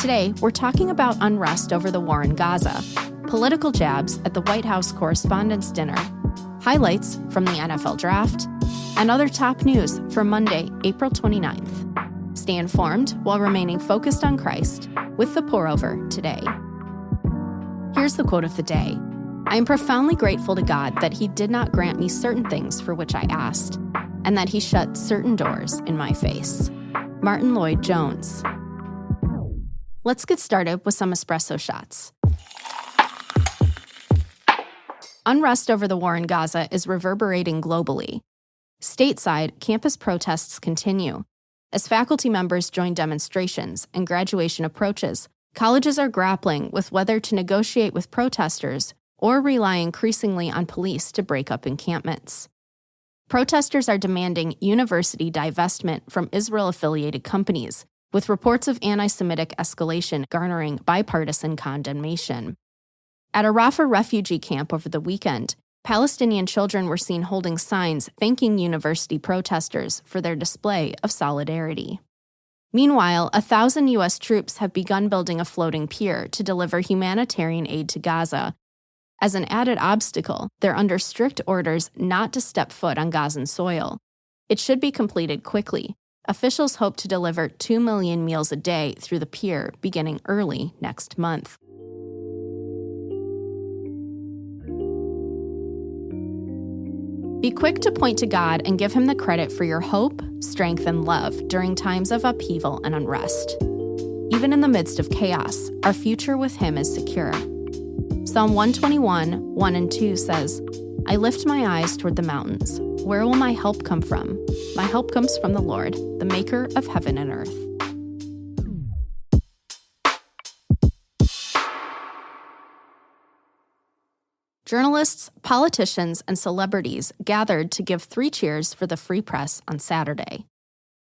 Today, we're talking about unrest over the war in Gaza, political jabs at the White House Correspondents' dinner, highlights from the NFL draft, and other top news for Monday, April 29th. Stay informed while remaining focused on Christ with the pour-over today. Here's the quote of the day. I am profoundly grateful to God that He did not grant me certain things for which I asked, and that He shut certain doors in my face. Martin Lloyd-Jones. Let's get started with some espresso shots. Unrest over the war in Gaza is reverberating globally. Stateside, campus protests continue. As faculty members join demonstrations and graduation approaches, colleges are grappling with whether to negotiate with protesters or rely increasingly on police to break up encampments. Protesters are demanding university divestment from Israel-affiliated companies, with reports of anti-Semitic escalation garnering bipartisan condemnation. At a Rafah refugee camp over the weekend, Palestinian children were seen holding signs thanking university protesters for their display of solidarity. Meanwhile, 1,000 U.S. troops have begun building a floating pier to deliver humanitarian aid to Gaza. As an added obstacle, they're under strict orders not to step foot on Gazan soil. It should be completed quickly. Officials hope to deliver 2 million meals a day through the pier beginning early next month. Be quick to point to God and give Him the credit for your hope, strength, and love during times of upheaval and unrest. Even in the midst of chaos, our future with Him is secure. Psalm 121, 1 and 2 says, I lift my eyes toward the mountains. Where will my help come from? My help comes from the Lord, the maker of heaven and earth. Journalists, politicians, and celebrities gathered to give 3 cheers for the free press on Saturday.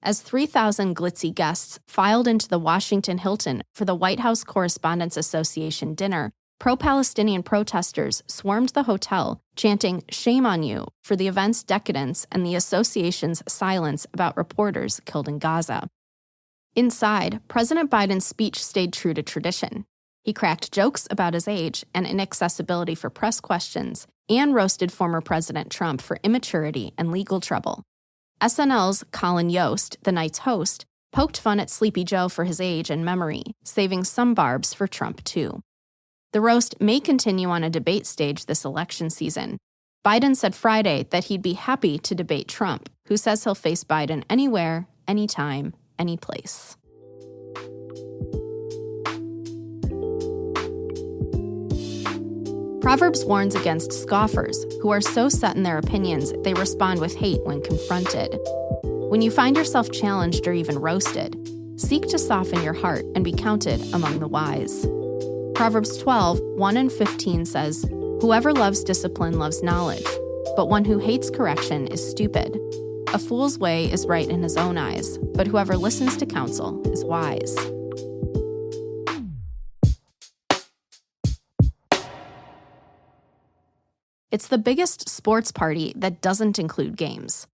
As 3,000 glitzy guests filed into the Washington Hilton for the White House Correspondents Association dinner, pro-Palestinian protesters swarmed the hotel, chanting, "Shame on you," for the event's decadence and the association's silence about reporters killed in Gaza. Inside, President Biden's speech stayed true to tradition. He cracked jokes about his age and inaccessibility for press questions, and roasted former President Trump for immaturity and legal trouble. SNL's Colin Yost, the night's host, poked fun at Sleepy Joe for his age and memory, saving some barbs for Trump, too. The roast may continue on a debate stage this election season. Biden said Friday that he'd be happy to debate Trump, who says he'll face Biden anywhere, anytime, anyplace. Proverbs warns against scoffers who are so set in their opinions they respond with hate when confronted. When you find yourself challenged or even roasted, seek to soften your heart and be counted among the wise. Proverbs 12, 1 and 15 says, Whoever loves discipline loves knowledge, but one who hates correction is stupid. A fool's way is right in his own eyes, but whoever listens to counsel is wise. It's the biggest sports party that doesn't include games.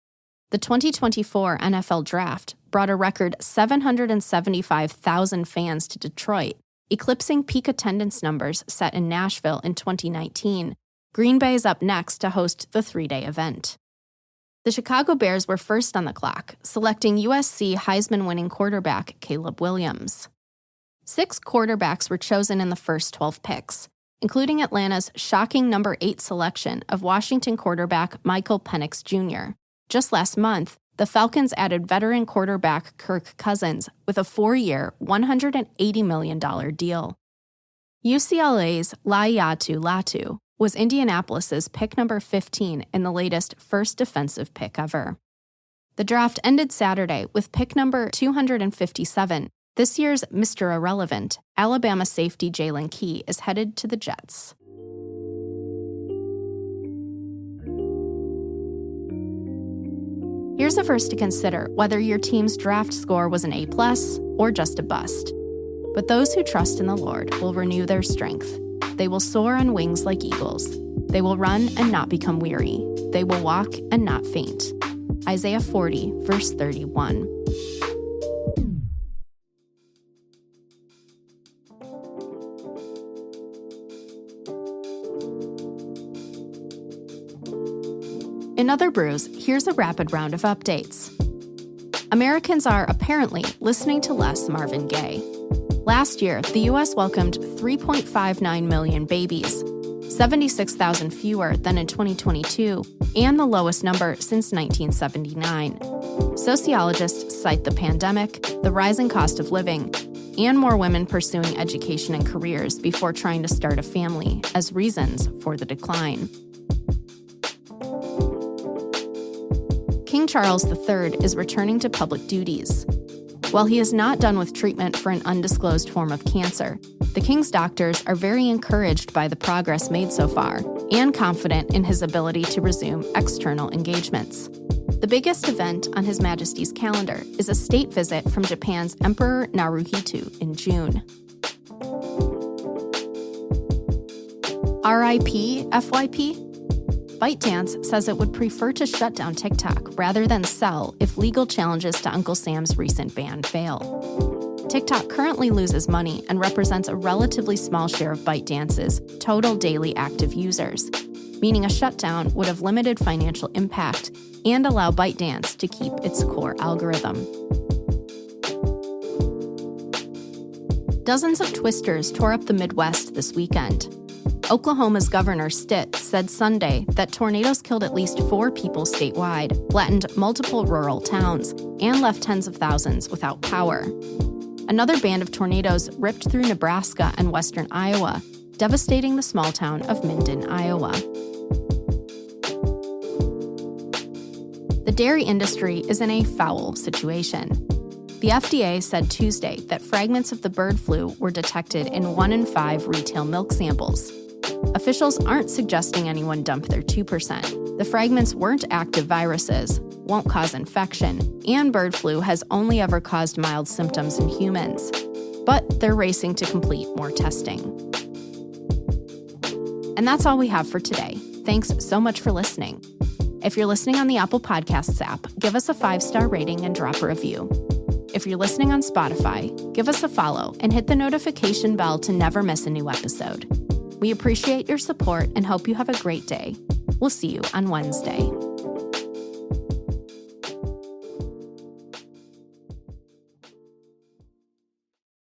The 2024 NFL Draft brought a record 775,000 fans to Detroit, eclipsing peak attendance numbers set in Nashville in 2019. Green Bay is up next to host the 3-day event. The Chicago Bears were first on the clock, selecting USC Heisman-winning quarterback Caleb Williams. 6 quarterbacks were chosen in the first 12 picks, including Atlanta's shocking number 8 selection of Washington quarterback Michael Penix Jr. Just last month, the Falcons added veteran quarterback Kirk Cousins with a 4-year, $180 million deal. UCLA's Laiatu Latu was Indianapolis's pick number 15 in the latest first defensive pick ever. The draft ended Saturday with pick number 257. This year's Mr. Irrelevant, Alabama safety Jalen Key, is headed to the Jets. Here's a verse to consider whether your team's draft score was an A+ or just a bust. But those who trust in the Lord will renew their strength. They will soar on wings like eagles. They will run and not become weary. They will walk and not faint. Isaiah 40, verse 31. In other brews, here's a rapid round of updates. Americans are apparently listening to less Marvin Gaye. Last year, the U.S. welcomed 3.59 million babies, 76,000 fewer than in 2022, and the lowest number since 1979. Sociologists cite the pandemic, the rising cost of living, and more women pursuing education and careers before trying to start a family as reasons for the decline. King Charles III is returning to public duties. While he is not done with treatment for an undisclosed form of cancer, the King's doctors are very encouraged by the progress made so far and confident in his ability to resume external engagements. The biggest event on His Majesty's calendar is a state visit from Japan's Emperor Naruhito in June. RIP FYP? ByteDance says it would prefer to shut down TikTok rather than sell if legal challenges to Uncle Sam's recent ban fail. TikTok currently loses money and represents a relatively small share of ByteDance's total daily active users, meaning a shutdown would have limited financial impact and allow ByteDance to keep its core algorithm. Dozens of twisters tore up the Midwest this weekend. Oklahoma's Governor Stitt said Sunday that tornadoes killed at least 4 people statewide, flattened multiple rural towns, and left tens of thousands without power. Another band of tornadoes ripped through Nebraska and western Iowa, devastating the small town of Minden, Iowa. The dairy industry is in a foul situation. The FDA said Tuesday that fragments of the bird flu were detected in 1 in 5 retail milk samples. Officials aren't suggesting anyone dump their 2%. The fragments weren't active viruses, won't cause infection, and bird flu has only ever caused mild symptoms in humans. But they're racing to complete more testing. And that's all we have for today. Thanks so much for listening. If you're listening on the Apple Podcasts app, give us a 5-star rating and drop a review. If you're listening on Spotify, give us a follow and hit the notification bell to never miss a new episode. We appreciate your support and hope you have a great day. We'll see you on Wednesday.